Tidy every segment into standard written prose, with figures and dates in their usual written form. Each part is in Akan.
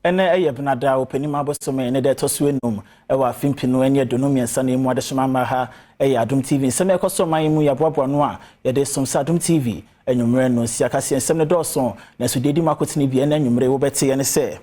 Ene benada openima bosome ne de tosuenum ewa fimpino ene donomia sane mu adeshama ha Adom TV nsem ekosoman mu yaboabo no a ye de somsa Adom TV enwumre no siakase nsem ne doso na so dedi makotini bi ene enwumre wo bete ye ne se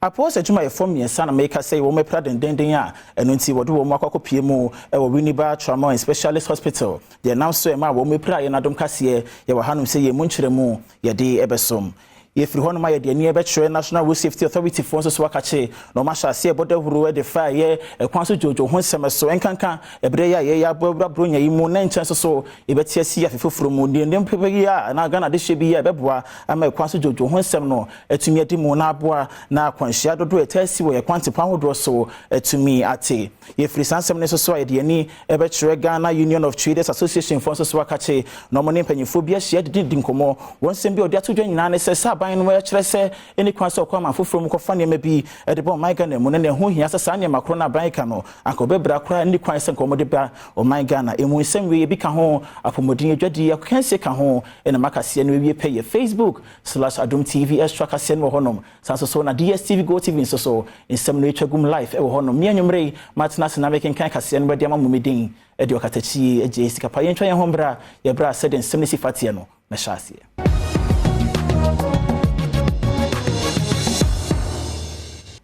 Apos adwuma ye form ye sana make say wo mepra denden a eno nti wodo wo makokopie mu ewo Winneba Trauma and Specialist Hospital de now so e ma wo mepra ye nadom kase ye wo hanum se ye munkyere mu ye de ebesom Yefri hono ma ye de ni ebetwe National Road Safety Authority for so wakache no ma sha se boda huru de fa ye ekwan so jojo ho nsem so enkanka ebre ye abobra bronya yi mu na nchen so ebetia si afefoforo mu de ndem pepe ya na Ghana de hye bi ya beboa ama ekwan so jojo ho nsem no etumi edi mu na aboa na akwanhia dodo etasi wo ye kwantepa hodro so etumi ate yefri sansem ne so ye de ni ebetwe Ghana Union of Traders Association for so wakache no mo ne mpanyifo bi ahia de dinkomo wonsem bi odi atodwa nyina ne se no ya kire se eni kwan so kwa manfoforo mu kofa ne ma bi de bon my Ghana mu ne ho hia sasa ne makro na ban ka no akobebra kra eni kwan se nkomo de ba o my Ghana emu nsem we bi ka ho apomodin adwadi akanse ka ho ena makase no wie pay Facebook/Adom TV extra kase no honom sanso so na DSTV Go TV so nsem no etwagum live e wo honom me anwumrei matna se na meken kan kase no bedi amamumedin e de okatachi eje sikapa ye ntwa ye hombra ye bra se de nsem ne sifatie no na hyase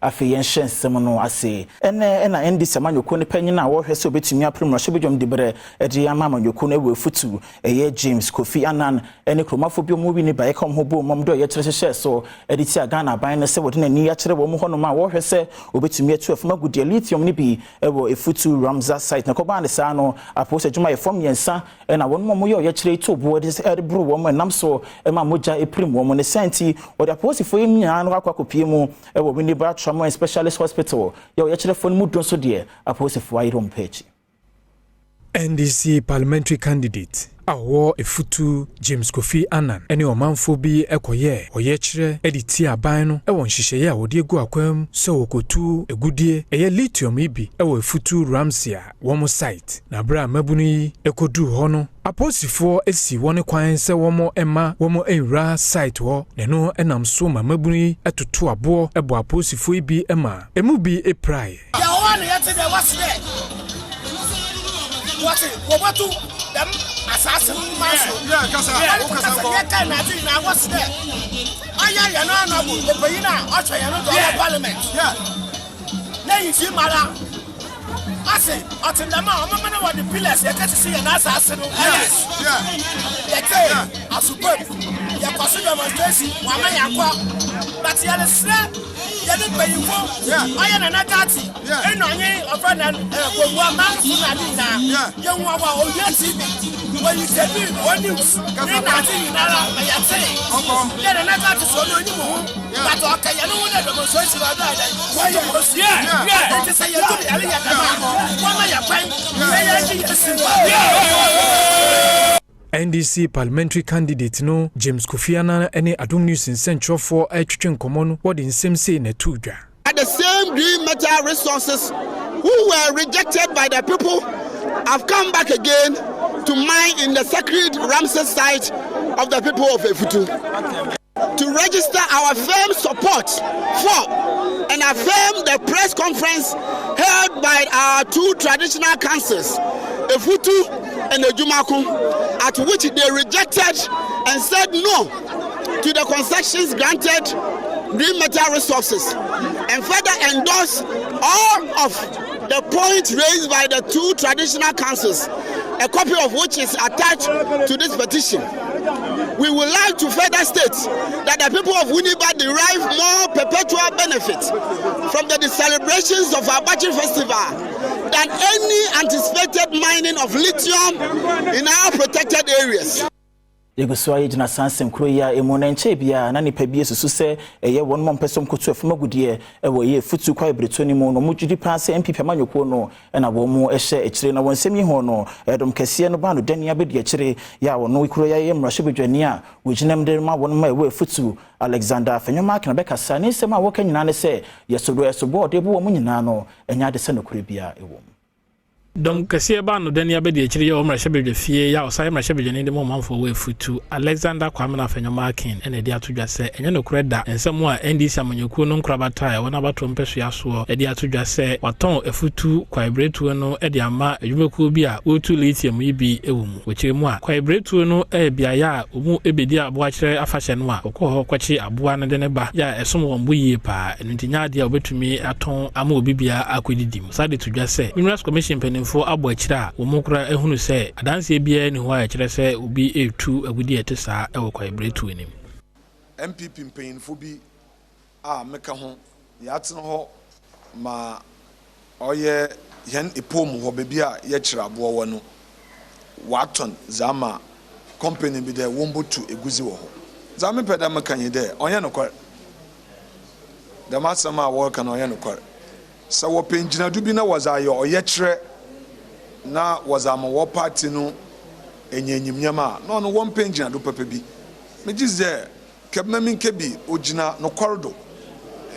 afi yenshen semono ase ena endi semanyoko ne panyina wo hwese obetumi aprem no hyebedwom dibre ede amama nyoko no ewefutu eye James Kofi Anan ene kromafo bi omo Winneba ba ekom ho bo mom do ye kire hye so ede ti Ghana ban ne se wode na ni ya kire wo mo hono ma wo hwese obetumi atu afuma gudie lithium ne bi ewo efutu Ramza site na koba ne sa no apose adwuma ye fom yensa ena won mo ye kire to bo de bro wo mo nam so ema moja eprim wo mo ne senti wode apose fo yemnya no akakopie mu ewo Winneba Trauma and Specialist Hospital yo ye kire fo mu don so de apose fo ayrom page NDC parliamentary candidate awo efutu James Kofi Anan ene omanfo bi ekoye oye kire editi aban no ewon hihye a wode egu akwam so wokotu egudie eye lithium ibi ewo efutu Ramsia womo site na bra mabunu yi ekodu ho no aposifo esi woni kwan se womo ema womo enra site ho ne no enam so mabunu yi etoto abo ebo aposifo ibi ema emu bi eprai ya wani yete de wasde what to them assassin master yeah kasa na ti na what's there aya ya no bu obeyina ocho ya no do parliament yeah na you see mara ase otindama omama na what the pillars ya kati see na assassin yes yeah yeah asupo ya kwaso demonstration wa ma ya kwa but ya le sre ya de bayifo aya na nakati eno anyi ofana gogwa ma na ni na ye nwa wa oyeti when you say one news na ti na la ya say ya na nakati so no ni mu but okay ya no wona demonstration ba da why you yeah it say you do ya ya da wa ma ya pan ya ji NDC parliamentary candidate no James Kofi Anan ene Adom News in Central for atwetwe nkomo no what in same say na tudwa at the same green metal resources who were rejected by the people have come back again to mine in the sacred Ramses site of the people of Efutu to register our firm support for and affirm the press conference held by our two traditional councils Efutu and Ejumaku, at which they rejected and said no to the concessions granted green metal resources and further endorsed all of the points raised by the two traditional councils, a copy of which is attached to this petition. We would like to further state that the people of Winneba derive more perpetual benefits from the celebrations of our Battery Festival than any anticipated mining of lithium in our protected areas. Yegoso aye jina sansem kro ya emona nche bia na nipa bie susu se eye won mom pesom kotu afuma gudie ewo ye futu kwa ebretoni mu no mujudi panse MPP amanyoko no na wo mu ehye ekire na wonsemi ho no edom kase no ba no dani abedi ekire ya wono kro ya ye mrahye bedwani a wojinam de ma won ma ewo futu Alexander Fenyoma na bekasa ne sema wo kanyina ne se yesodo de bo wo mu nyina no enya de se no kro bia ewo Don kasiye ba no den ya be de chiri ye omra shebe fie ya osa emra shebe ne de mo manfo we futu Alexander Kwamena Fanyoma Akin ene de atodwa se enye no kreda ensemo a NDC amanyakuo no nkrabata ya wona bato mpeso yaso e de atodwa se waton efutu kwaiberetu no e de ama adwumekuo bi a otu lithium yibi ewumu wechire mu a kwaiberetu no e bia ya omu ebedi aboa kire afahye no a okọ kwachi aboa no de ne ba ya esom won yie pa enuntinya de a obetumi aton ama obibia akodidim sade todwa se Minerals Commission penifo abo akira omukura ehunu se adanse bia ni ho a akira se obi etu agudi etesa e wo kwaiberetu enim MPP penifo bi a meka ho ya tene ho ma oye yen epom ho be bia ye kira abo wo no waton zama company bi de wombotu eguzi wo ho zame peda meka nyi de onye no kwar da masama wo ka no onye no kwar sa wo penjina du bi na wazayo oye kire na wazama wo party no enyanyimnyama no no wo penjina do papa bi mejize kebna minke bi ogina no corridor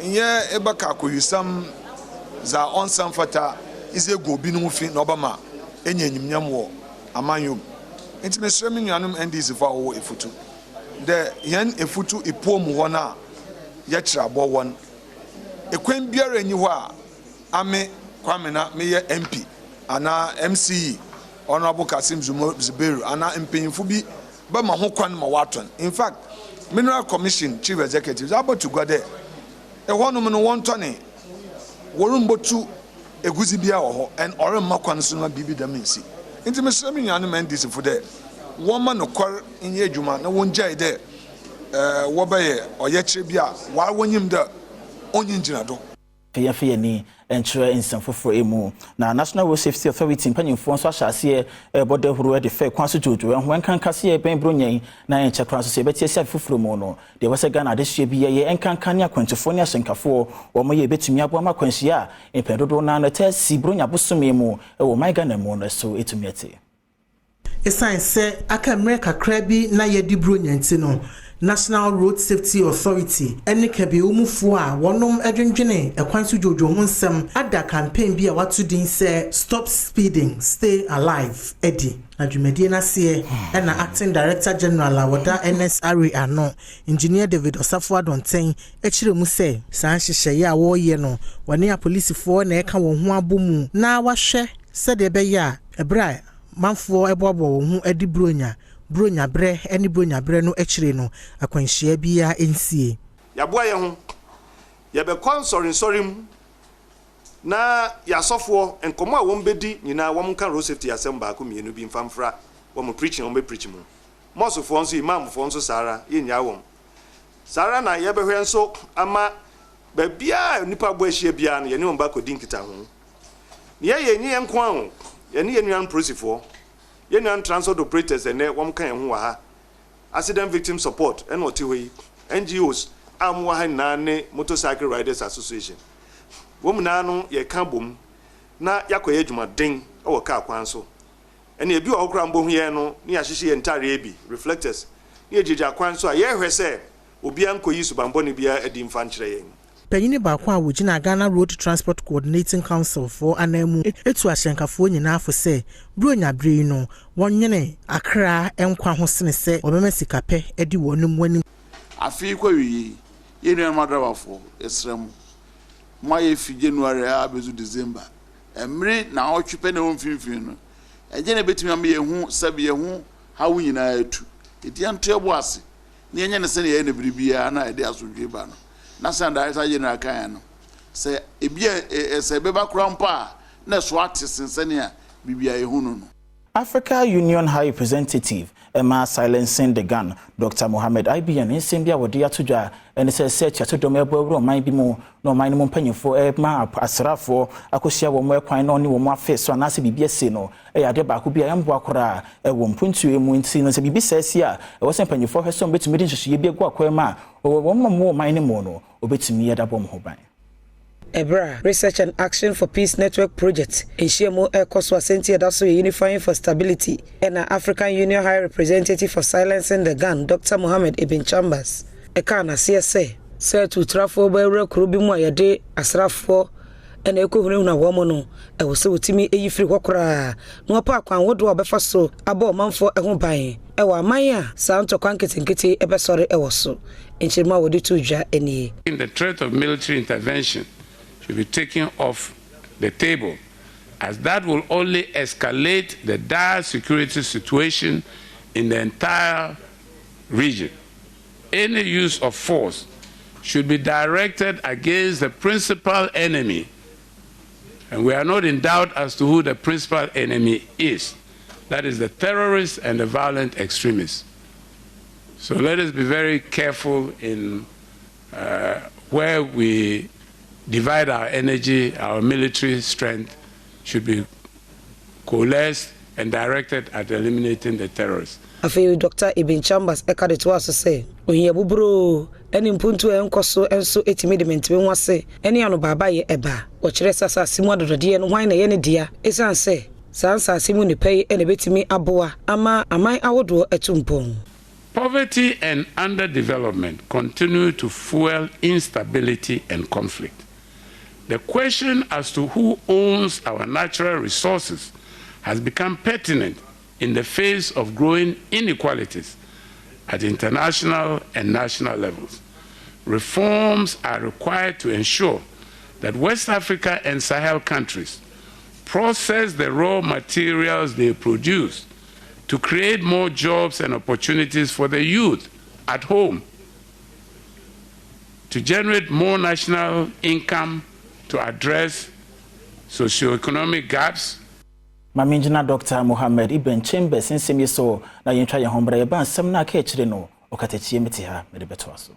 nye ebaka akoyusam za onsam fata ize go bi no fi na obama enyanyimnyam wo amanyom enti mesre mi nuanom NDC fa wo efutu de yen efutu ipom ho na ye kira bo won ekwen biara nyi ho a ame Kwamena meye MP ana MCE Honorable Kasim Zuberu ana mpanyimfo bi ba ma ho kwan ma waton in fact Mineral Commission Chief Executive about to go there e hono no wontone worumbotu eguzi bia wo ho en ore makwan so na bibi da mensi nti mesre mi nuanom NDC fo there woma no kwar inye adwuma na wonjai there wo baye oye kire bia wa wonyim da onyinjina do Fiya ni enchire insanfofo emu na National Road Safety Authority mpanyimfo nso ahyase bode huru de fe kwan so jojo ho enkankase e ben bronyen na enche kwan so se betie sia foforo mu no de wase Ghana de hye bi ye enkankan ya kwantofo ne asenkafo wo mo ye betumi abo ma kwanhia empedodo na no ta si bronya bosome mu wo my Ghana mu no so etumi ate esan se aka mre kakra bi na ye di bronya nti no National Road Safety Authority ene kabe umufo a wonom adwendwene ekwan so jojo ho nsem ada campaign bi a watu din se Stop Speeding Stay Alive edi adwumedie na se na Acting Director General awoda NSRA ano Engineer David Osafo Adonten ekire mu se san hyehye ya wo ye no wone a policefo na eka wo ho abomu na wahwe se de be ya ebra manfo eboabo wo ho edi bronya bre eni bronya bre no ekire no akwanhia bia ensie yaboa ye ho ye be konsorin na yasofo enkomo a won bedi nyina won kan road safety assembly ko mienu bi mfamfra won preaching won be preach mu mosofo nso imam fo nso sara ye nya won sara na ye be hwe nso ama ba bia nipa bo ahia bia no ye ne won ba kodin kita ho ye nyi enko an ye ne ye nuan prosifo Union transport operators and one can who are accident victim support and what NGOs amwa nane motorcycle riders association. Woman nano ye kambum na yakoye juma ding or car kwanso. And ye bu okrambo here no near shishi entire ebi reflectors near Jija kwanso a ye say Obianko yisu bamboni bia edim fanchre. Panyini baako a wogina Ghana Road Transport Coordinating Council for anemu etu ahyenkafo nyina fo se bronya bre no wonnwene akra enkwa ho sene se obema sikape edi wonum wani afi kwa wi yenu madrawafo esrem maye fi January abezu December emre na otwepe na wonfinfin no eje na betimi am ye hu sabe ye hu hawo nyina atu edi anto ebo ase na yenye ne se ne ye na biribia na ede asodwe ba no na sanda Director General kan no se ebia se beba krampa na so atesensene a bibia ehunu no Africa Union High Representative Emma silencing the gun Dr. Mohammed IBN nsembia wodi atodwa ene se search atodom ebawro man bi mu no man mu mpanyefo Emma asrafo akohia wo mo ekwan no ne wo mo afeso anase bibia se no ade ba ko bia embo akora wo mpuntu emu nti no se bibi sesi a wo se mpanyefo hweso betumi de nhwehye bi egu akwa ma wo mo man ne mu no obetumi yeda bom ho ban Ebra Research and Action for Peace Network Project Enshemo Ekoswa Sentia Daso Unifying for Stability and African Union High Representative for Silencing the Gun Dr. Mohammed Ibn Chambers Ekana CSA said to trafo by Kurubi Moyade Asrafo ene ekohunu na wo mo no e wo se wotimi eyifiri hokora no pa akwan wodo obefa so aba omanfo eho ban e wa aman a saa ntokwa nketenkete ebesore e wo so enchirima wodi tujwa eni. The threat of military intervention should be taken off the table, as that will only escalate the dire security situation in the entire region. Any use of force should be directed against the principal enemy, and we are not in doubt as to who the principal enemy is. That is the terrorists and the violent extremists. So let us be very careful in where we divide our energy. Our military strength should be coalesced and directed at eliminating the terrorists. Afi Dr. Ibn Chambers ekade to us say ohiya buburo eni mpuntu enkoso enso etimi de mentime nwase eni anu baba ye eba o kire sasa simu adodode no hwan na ye ne dia esan se sansa simu ne pay ene betimi aboa ama aman awodo etumpon. Poverty and underdevelopment continue to fuel instability and conflict. The question as to who owns our natural resources has become pertinent in the face of growing inequalities at international and national levels. Reforms are required to ensure that West Africa and Sahel countries process the raw materials they produce to create more jobs and opportunities for the youth at home, to generate more national income to address socioeconomic gaps. Mamingina Dr. Mohammed Ibn Chambers nsem yeso na yentwa ye hombra ye ban sem na ka kire no okatachie meti ha me de beto aso.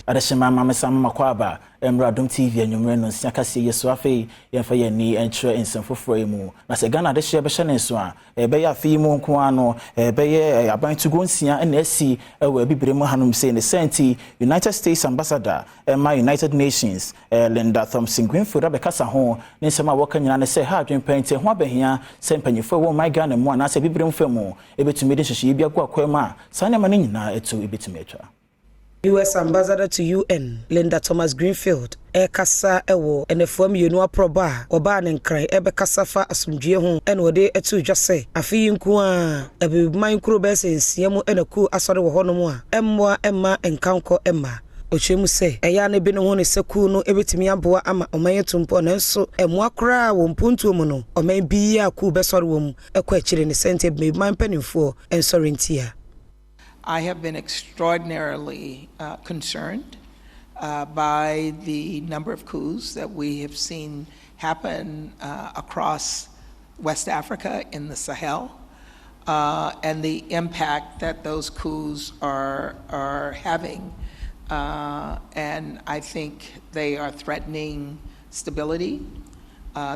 Adeshima mama sama makwaba Adom TV enyumre no nsiakase yeso afei yemfa ye ni enchre ensefoforo emu na se Ghana de hye be hye nenso a ebe ya afei mu nko ano ebe ye aban tugo nsia na asi ewe bibire mu hanom se ne senti United States Ambassador my United Nations Linda Thompson Greenfield abekasa ho ne nsema woka nyina ne se ha adwenpente ho abehia se mpanyefo wo my Ghana mu ana se bibire mu famu ebetumi de hye bi agwa kwama sa ne ma ne nyina etu ebetumi atwa. US Ambassador to UN Linda Thomas Greenfield kasa ewo enefom yenu aproba oba ne nkran ebekasa fa asumdue ho ene ode etu dwase afi nku a ebeman kuro bese nsiemu enaku asore wo honom a emmoa emma enkanko emma ochemu se eya ne bi no ho ne seku no ebetimi aboa ama oman tumpo nanso emmoa kra wo mpuntu mu no oman bi ya ku besore wo mu ekwa akire ne sente ebeman panimfo ensore ntia. I have been extraordinarily concerned by the number of coups that we have seen happen across West Africa in the Sahel, and the impact that those coups are having. And I think they are threatening stability.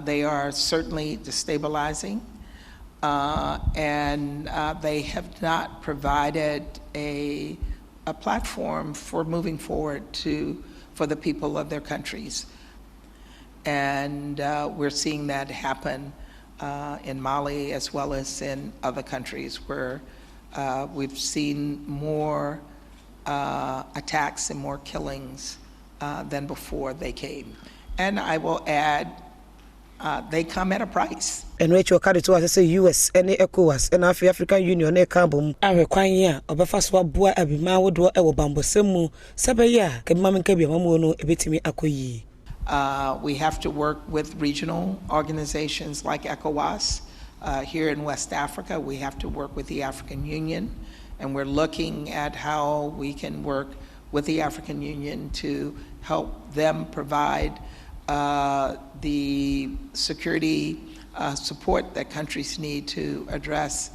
They are certainly destabilizing. And they have not provided a platform for moving forward for the people of their countries. And we're seeing that happen in Mali as well as in other countries where we've seen more attacks and more killings than before they came. And I will add, they come at a price. And which you carry to us say US and ECOWAS and African Union e carbon and require obefa so aboa abima wodo e wo bambosemu sabeya ke mama nke bia mamu no ebetimi akoyi. We have to work with regional organizations like ECOWAS. Here in West Africa, we have to work with the African Union, and we're looking at how we can work with the African Union to help them provide the security support that countries need to address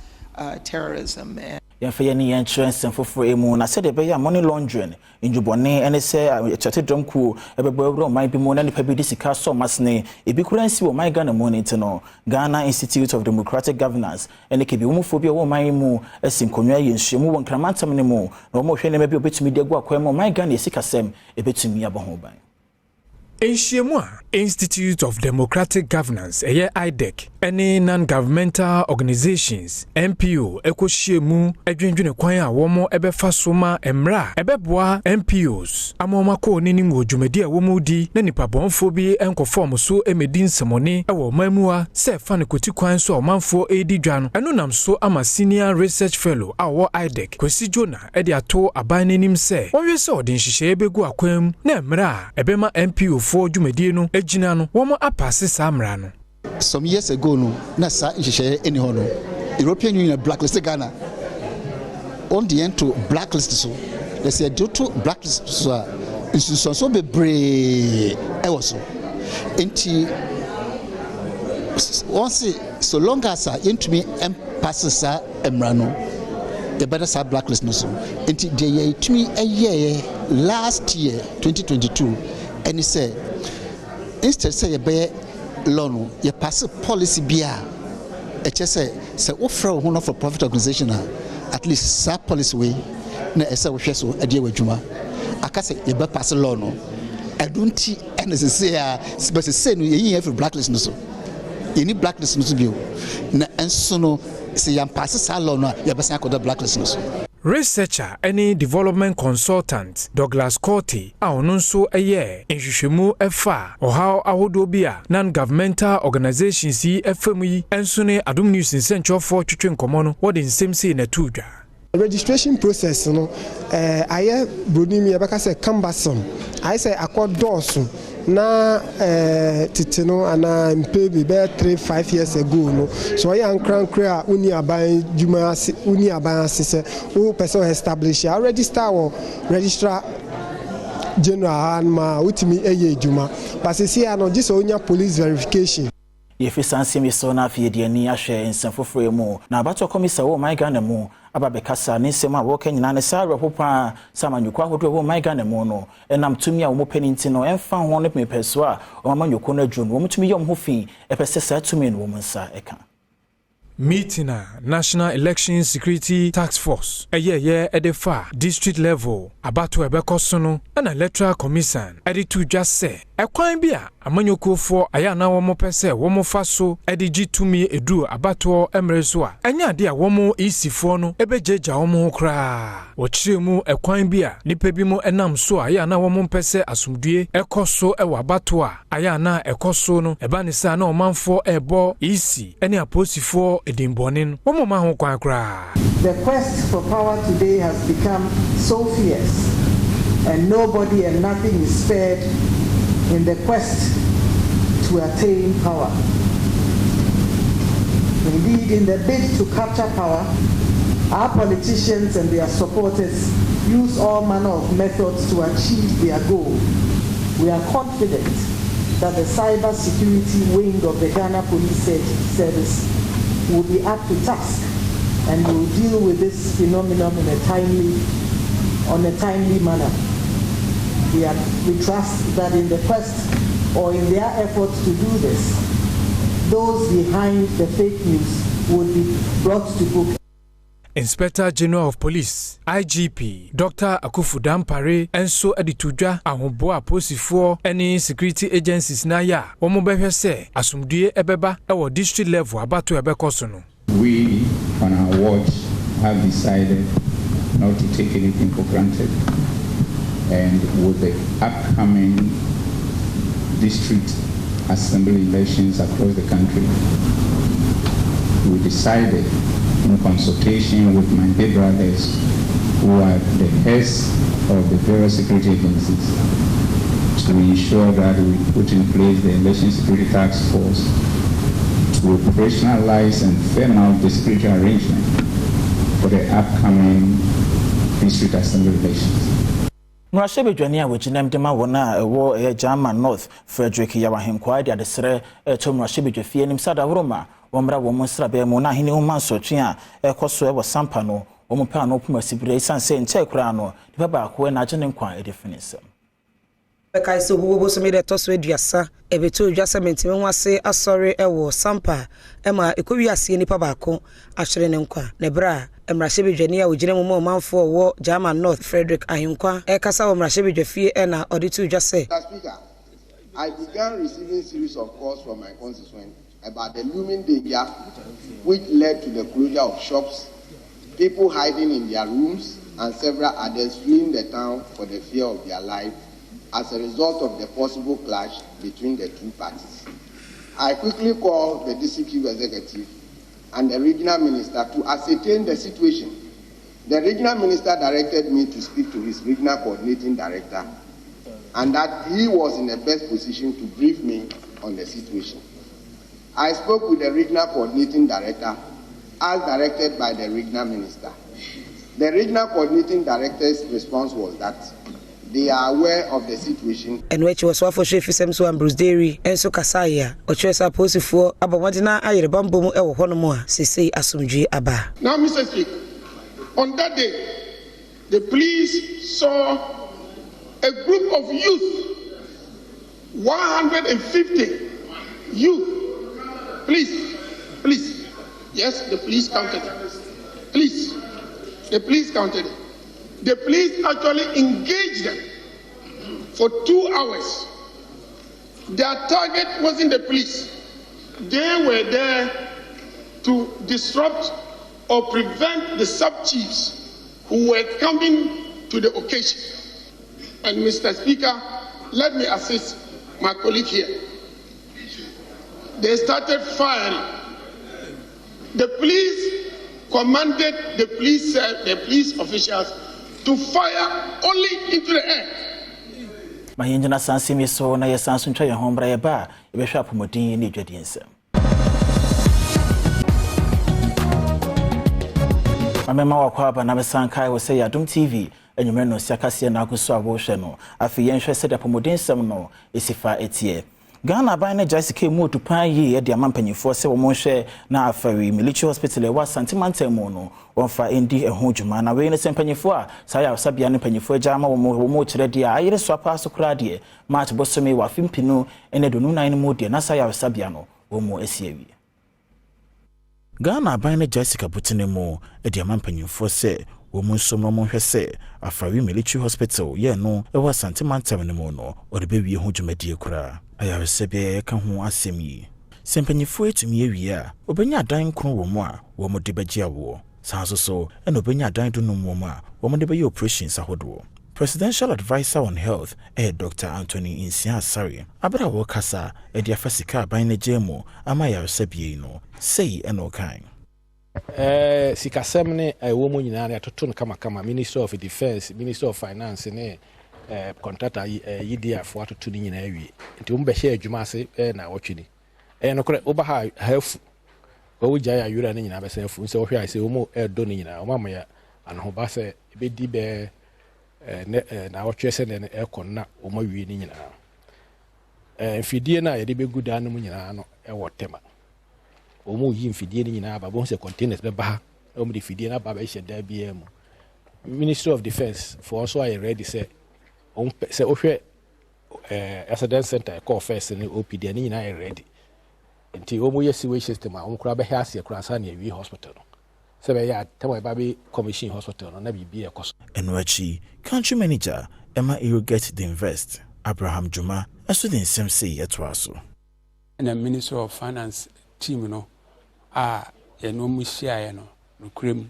terrorism. Yafayani insurance and for emu na said be money laundering injubone ene se chate domku ebebo might be more than the sika so masne ebi kuransi wo my Ghana money no Ghana Institute of Democratic Governance ene ke bi homophobia wo my mu asim konwa yenhwemu won kramantam ne mu na mo hwe ne be obetumi de gwa kwam my Ghana sika sem ebetumi aboho ban enhwemu a Institute of Democratic Governance IDEC any non-governmental organizations MPO ekoshiemu edwendwene kwan a womo ebefa soma emra ebeboa MPOs amomako nini modwumadi a womo di na nipa bonfo bi enkoform so emedi nsemone ewo mamua se fa ne koti kwan so omanfo edi dwa no eno nam so ama senior research fellow a wo IDEC Kwesi Jona edi ato aban nanim se wonwe se odin hihye ebegu akwam na emra ebema MPO fo dwumadi no ejina no womo apase samra no. Some years ago, no, Nasa any honor. European Union blacklisted Ghana. On the end to blacklist so. Let's say due to blacklist so. So be brave. I was so. Inti once so long as I into me and passes emrano. The better sa blacklist no so. Inti they to me a year last year 2022, and he said instead say be loan you pass policy bia say offer one of a profit organization at least sa policy way na esa wo hwe so ade wadwuma aka say you pass loan I don't see and say but say no you have blacklist no so you need blacklist no so bio na enso no say you pass sa loan you be say akoda blacklist no so. Researcher any development consultant Douglas Corty a ono nso eye nhwehwemu efa how ahodo bia non-governmental organizations yi efam yi enso ne Adom News nsentwofo twetwe nkomo no what nsem say na tudwa registration process no aye bronimi ebeka say cumbersome I say akodoso na titino ana mpebi be 3-5 years ago no so ya nkran uni aban juma uni aban asese who person establish a registrar general ma utimi eye juma but see ano just onya police verification. Yefi sansimi so na afie de ani ahwe nsefofore mu na abato komisa wo my Ghana mu ababekasa ne nsem a wo kanyina ne sa repopa samanyuko ahodo wo my Ghana mu no enam tumi a wo peninti no emfa ho ne pepeso a wo amanyuko na dwo no wo mutumi yom ho fi epese sa tumi no wo nsa eka meeting National Election Security Task Force edefa district level abato ebekoso no na electoral commission editu just say ekwan bia amanyokofo aya na wo mo pese wo mo fa so edigi tumi edu abato emreso a enya de a wo mo isifo no ebejeja wo mo kra wo kiremu ekwan bia nipa bi mo enam so aya na wo mo pese asumdue ekoso ewa abato a aya na ekoso no eba ne sa na omanfo ebo isi ene aposifo edimbonin wo mo ma ho kwan kra. The quest for power today has become so fierce and nobody and nothing is spared in the quest to attain power. Indeed, in the bid to capture power, our politicians and their supporters use all manner of methods to achieve their goal. We are confident that the cyber security wing of the Ghana Police Service will be up to task and will deal with this phenomenon on a timely manner. We trust that in the quest or in their efforts to do this, those behind the fake news will be brought to book. Inspector General of Police IGP Dr. Akufu Dampare enso editudwa ahobo aposifo any security agencies na ya womo behwe se asumdue ebeba ewo district level abato ebekoso no. We on our watch have decided not to take anything for granted, and with the upcoming district assembly elections across the country, we decided in consultation with my dear brothers who are the heads of the various security agencies to ensure that we put in place the Election Security Task Force to operationalize and firm out the security arrangement for the upcoming district assembly elections. Mwashebe dwani a wejinem dema wona ewo German North Frederick Yawahenkwa de adesere to mwashebe dwafie nim sada woroma womra wo monsra be mu na hene wo sotwe a ekoso ewo sampa no wo mo pa no puma sibire sanse nche kura no de ba ko na agene nkwa edefinise Bekai so huwo so me de toso aduasa ebeto aduasa mentime nwase asori ewo sampa ema ekowi ase nipa baako ahwere ne nkwa ne bra emrahye dwani a ogire mo manfo wo German North Frederick Ahenkwa ekasa wo emrahye dwafie na auditu aduasa I began receiving series of calls from my constituents about the looming danger which led to the closure of shops, people hiding in their rooms, and several others fleeing the town for the fear of their life as a result of the possible clash between the two parties. I quickly called the district chief executive and the regional minister to ascertain the situation. The regional minister directed me to speak to his regional coordinating director, and that he was in the best position to brief me on the situation. I spoke with the regional coordinating director as directed by the regional minister. The regional coordinating director's response was that they are aware of the situation. And which was what for Shefisem so and Bruce Dairy and so Kasaya, or choice opposed for Abawadina, I Bambo, El Honomoa, Sisi Asumji Abba. Now, Mr. Speaker, on that day, the police saw a group of youth, 150 youth. Please. Yes, the police counted it. Please. The police counted it. The police actually engaged them for 2 hours. Their target wasn't the police. They were there to disrupt or prevent the sub-chiefs who were coming to the occasion. And Mr. Speaker, let me assist my colleague here. They started firing. The police commanded the police officials to fire only into the air. Mahinjana sansimi so na yesanso ntwa ye hombra ye ba ebehwa apomodin ni dwadi ensem. Amema wakwa aba na besankai wo se Adom TV enwumre no siakase na aguso abohwe no afi yenhwe se de apomodin nsem no esifa etie. Ghana by na Jessica Motu pan ye de amampanyifo se wo monhwe na afari military hospital e wa santimantemu no wonfa endi eho dwuma na we ne sempanyifo a saya sabia ne panyifo agama wo mo kire de a ayire so apa so kra de match bosome wa fimpinu ene donu nan mu de na saya sabia no wo mo asiewi. Ghana by na Jessica Butinemu e de amampanyifo se wo monsom no monhwe se afari military hospital ye no e wa santimantemu no o de bewie ho dwumadie kra. Ayare sebe ka ho asemi sempanyifo etumi awie a obenya dan kro wo mu a wo mo de bagye awo sanso so eno obenya dan do no mu a wo mo de be operations ahodo. Presidential Advisor on Health Dr. Anthony Insiasari abra wo kasa de afasika ban na jemu ama ayare sebe no sei eno kan sikasem ne wo mo nyina na atoto no kama Minister of Defense, Minister of Finance ne contractor EDF what to nyina awie nti mo be share adwuma ase na wotwini no kore oba ha hafu wo gya ayura ne nyina be se afu nse wo hwe ase wo mo do ne nyina o mama ya anho ba se be di be na wotwe se ne na o ma wie ne nyina mfidie na ye de be guda no nyina no wo tema o mo yi mfidie ne nyina ba bo se containers be ba ha o mo de fidie na ba she da bia mu. Ministry of Defense for also I ready say se ohwe accident center call first ni OPD ni na ready nti o mo yesi system a kura be ha ase kura sa na wi hospital no se be ya temo ba be commission hospital no na bibi e koso enwachi country manager Emma irrigate the invest Abraham Juma aso den sem say yetwaso na Minister of Finance team no ye no mu hia ye no nukrem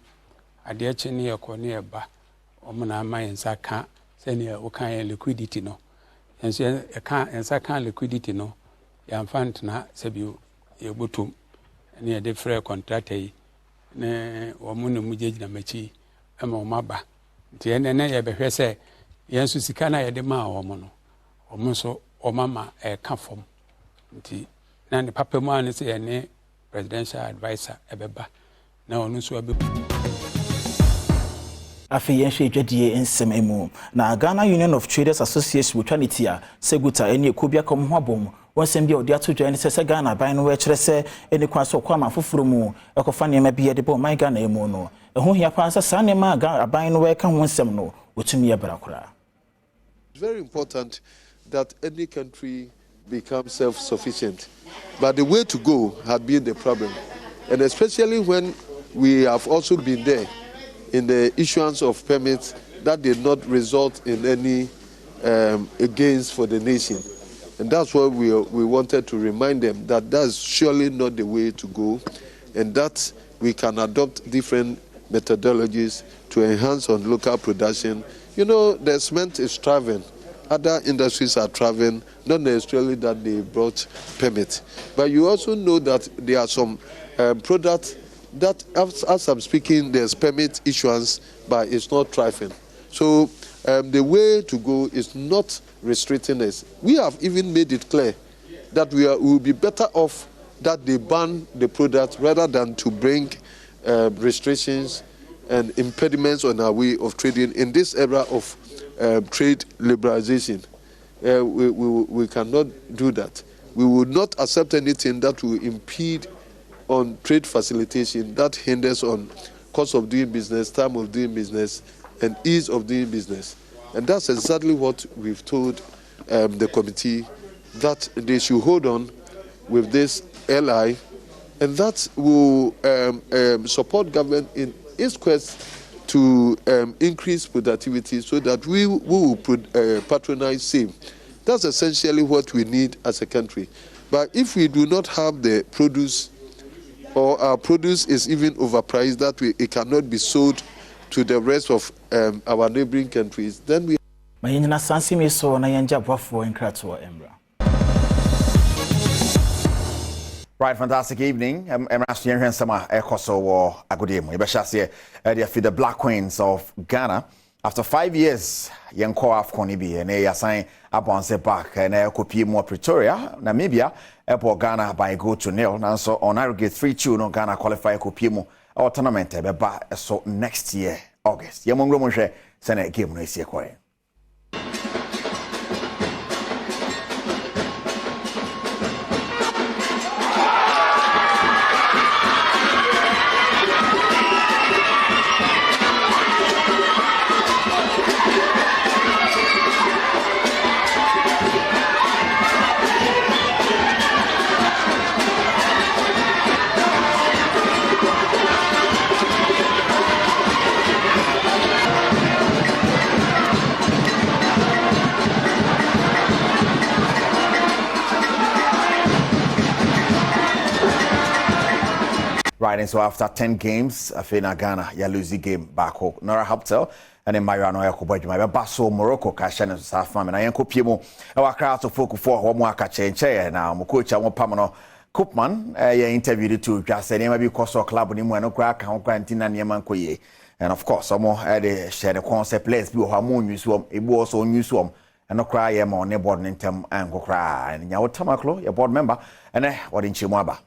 ade a chene ye ko ne ye ba o mo na amansa ka senior we can liquidity no and so can liquidity no ya fund na sebi ye botum ne de free contractor yi ne wo mu no muje gina machi ama o maba nti ene ye behwe se yensu sika na ye de ma o mo no o mo so o mama ka fom nti na ne papa mu an se ye ne presidential advisor ebeba na onu so abe afi yenhwe dwadie ensem emu na Ghana Union of Traders Association wotwaniti a seguta eni ekobia kom ho abom wonsem bia odi ato dwan se Ghana ban no we kire se eni kwaso kwa mafoforo mu ekofa niema bia de bo man Ghana emu no eho hia pa sa sa niema Ghana ban no we ka ho nsem no wotumi ye brakora. It's very important that any country becomes self-sufficient, but the way to go had been the problem, and especially when we have also been there in the issuance of permits that did not result in any gains for the nation. And that's why we wanted to remind them that that's surely not the way to go, and that we can adopt different methodologies to enhance on local production. You know, the cement is thriving. Other industries are thriving, not necessarily that they brought permit. But you also know that there are some products that, as I'm speaking, there's permit issuance, but it's not thriving. So the way to go is not restricting us. We have even made it clear that we will be better off that they ban the product rather than to bring restrictions and impediments on our way of trading in this era of trade liberalization. We cannot do that. We will not accept anything that will impede on trade facilitation, that hinders on cost of doing business, time of doing business, and ease of doing business. And that's exactly what we've told the committee, that they should hold on with this LI, and that will support government in its quest to increase productivity so that we will patronize same. That's essentially what we need as a country. But if we do not have the produce, or our produce is even overpriced, that it cannot be sold to the rest of our neighboring countries, then we... Right, fantastic evening. I'm asking you some Ekoso Agodemu. You the Black Queens of Ghana. After 5 years, young AFCON be and they assign Abonse back and copy more Pretoria, Namibia, Airport Ghana by go to nil. Now so on aggregate 3-2 no Ghana qualify Kopimo or tournament so next year, August. Yamongo Moshe send game no see quiet. Right, and so after 10 games, Afena Ghana, ya lose the game back home. Nora Haptel, and then Mariano Yakobo, my Basso, Morocco, Kashan, and South Farm, and I am Copiemo. Our crowd to focus for Homoaka Chain, now Mokocha, one Pamano, Coopman, ya interviewed to just say, maybe Cosso Club, and Mono Crack, and Quantina Niamancoye. And of course, some more had a share the concept, let's be Hamon Newswam, it was on Newswam, and no cry, I'm on a board in term and go cry. And your Tamaklo, your board member, and what in Chimwaba.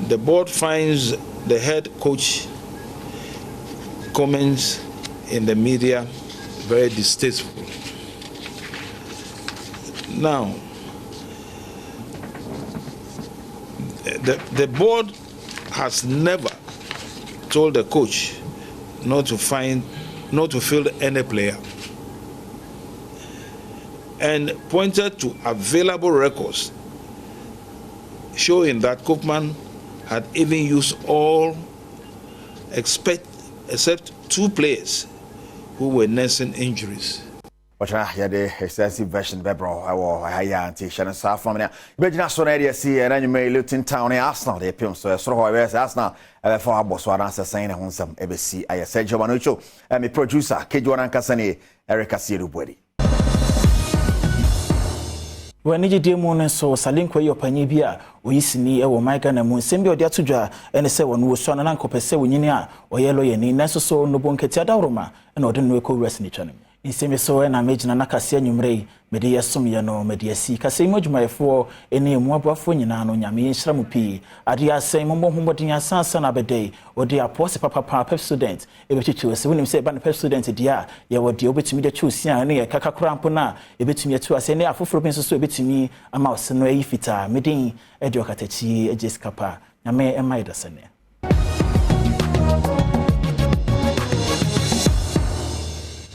The board finds the head coach comments in the media very distasteful. Now, the board has never told the coach not to field any player, and pointed to available records showing that Koopman had even used all except 2 players who were nursing injuries. But the excessive version Bebro, I anti Shannon South from there. Virginia Sonaria see and you may Luton Town Arsenal, the appearance so Arsenal, for our boss, one answer saying on some ABC. I said Giovannuccio, and a producer, Kejuan Cassani, Erica Siru. When you do moon so Salinkwe your panibia, we see a womaga and moon send your dear to jar and say one was son and uncle per se winia or yellow yenny, so no bonketia dauroma and ordinary co resting channel. In semi so and I made Nanakasia numre, Media Sumiano, Media Si, Casimoj my 4, any more buffoniano, Yami, Shramupi, Adia say Momo Humbodia Sansan Abede, or dear post papa pep student, a bit to us when you say by the pep student, dear, you were the obit to me the choose, near Kakakurampona, a bit to me to us, and near for so a bit to me, a mouse and no ifita, meeting, Ediocatechi, a jescapa, Yame and my dasane.